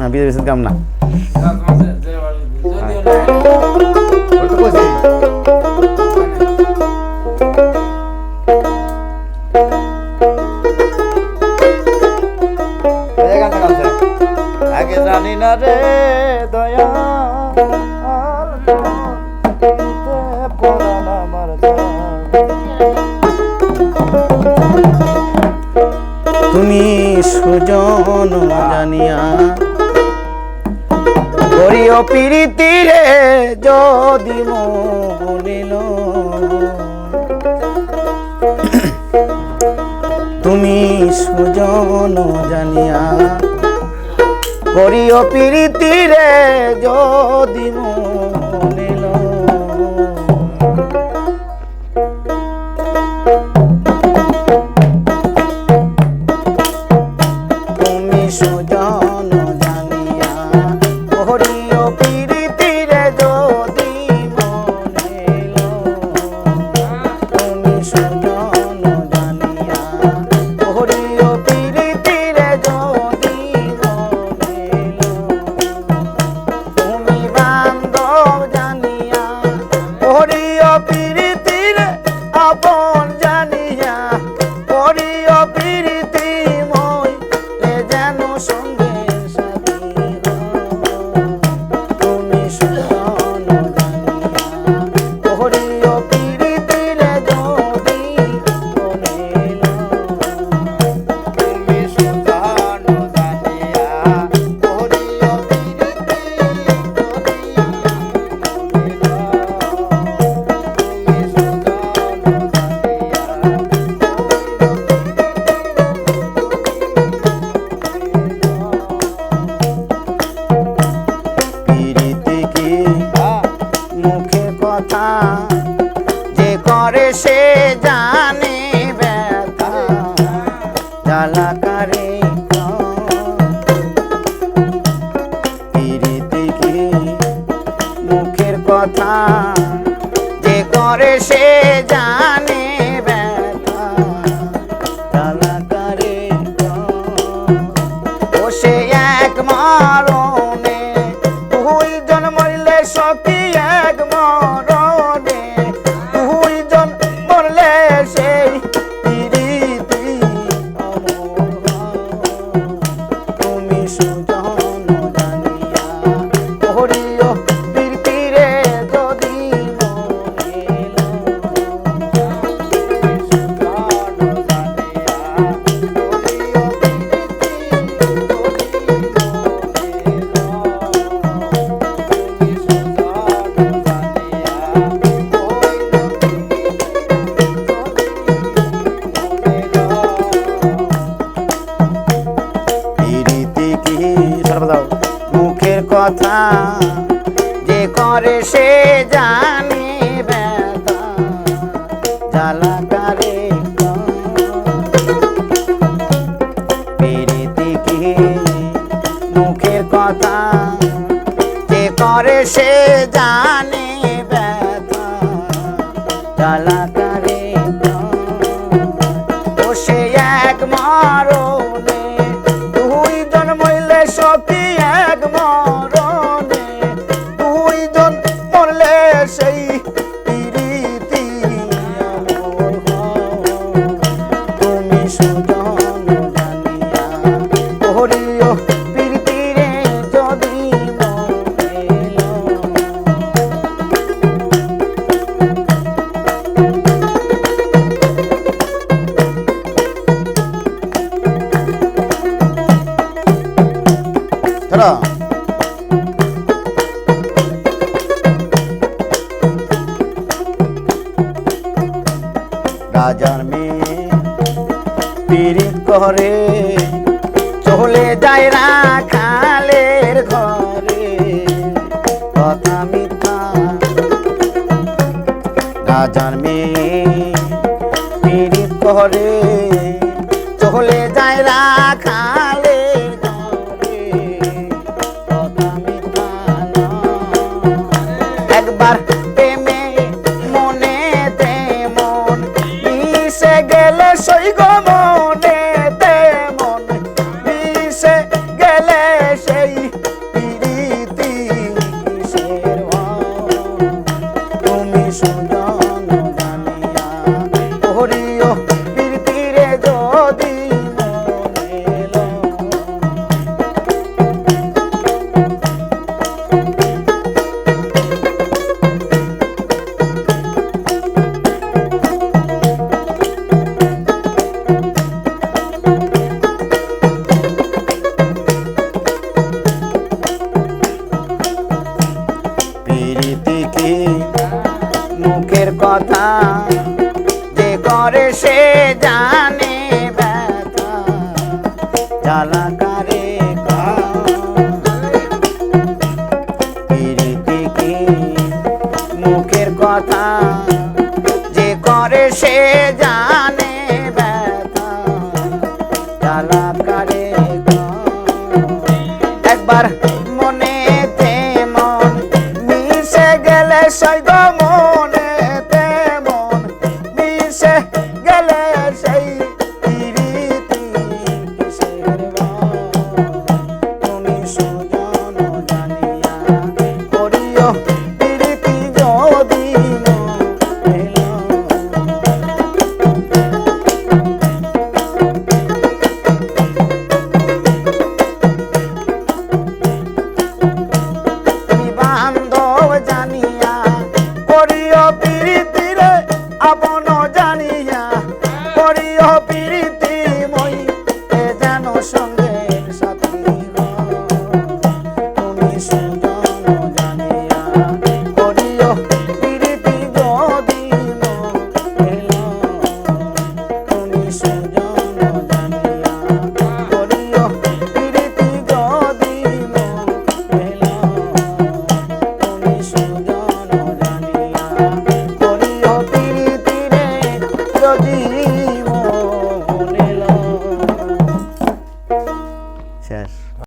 বিয়ে বেশি কাম না আগে জানি না রে দয়া তুমি সুজন জানিয়া করিও প্রীতি রে যদি বলিল তুমি সুজন জানিয়া করিও প্রীতি রে যদি বলিল তুমি সুজন জানিয়া করিও প্রীতি রে যদি বলিল তুমি সুজন জানিয়া করিও প্রীতি রে যদি বলিল তুমি বান্ধব জানিয়া করিও প্রীতি রে আপন জানিয়া করিও প্রীতি মই যেন সঙ্গে সাথী তুমি সুজন জানিয়া করিও প্রীতি রে যদি বলিল তুমি সুজন জানিয়া করিও প্রীতি প্রীতি কি মুখে কথা যে করে সে জানে ব্যথা জ্বালাকারে প্রীতি কি মুখের কথা যে করে সে জানে ব্যথা জ্বালাকারে ও সে এক মরণে দুইজন মরলে সখী এক মরণে দুইজন মরলে সেই প্রীতি অমর তুমি সুজন জানিয়া করিও প্রীতি রে যদি বলিল সুজন জানিয়া করিও প্রীতি কি সর্বদাও মুখের কথা যে করে সে জানে ব্যথা জ্বালাকারে প্রীতি কি মুখের কথা যে করে সে জানে ব্যথা জ্বালাকারে ও সে এক মরণে দুইজন মরলে সখী এক মরণে দুইজন মরলে সেই প্রীতি অমর তুমি সুজন জানিয়া করিও প্রীতি রে যদি বলিল ধরো রাজার মেয়ে পীড়িত করে চলে যায় রাখালের ঘরে কথা মিথ্যা রাজার মেয়ে পীড়িত করে চলে যায় রাখালের ঘরে কথা মিথ্যা একবার প্রেমে মনে তেমন মিশে গেলে সই গো মনে তেমন মিশে গেলে সেই সুজন জানিয়া হরিও প্রীতিরে যদি মনে লয়। প্রীতি কি মুখের কথা যে করে সে জানে ব্যথা জ্বালাকারে প্রীতি কি মুখের কথা যে করে সে জানে ব্যথা জ্বালাকারে একবার মনেতে মন মিশে গেলে সৈগ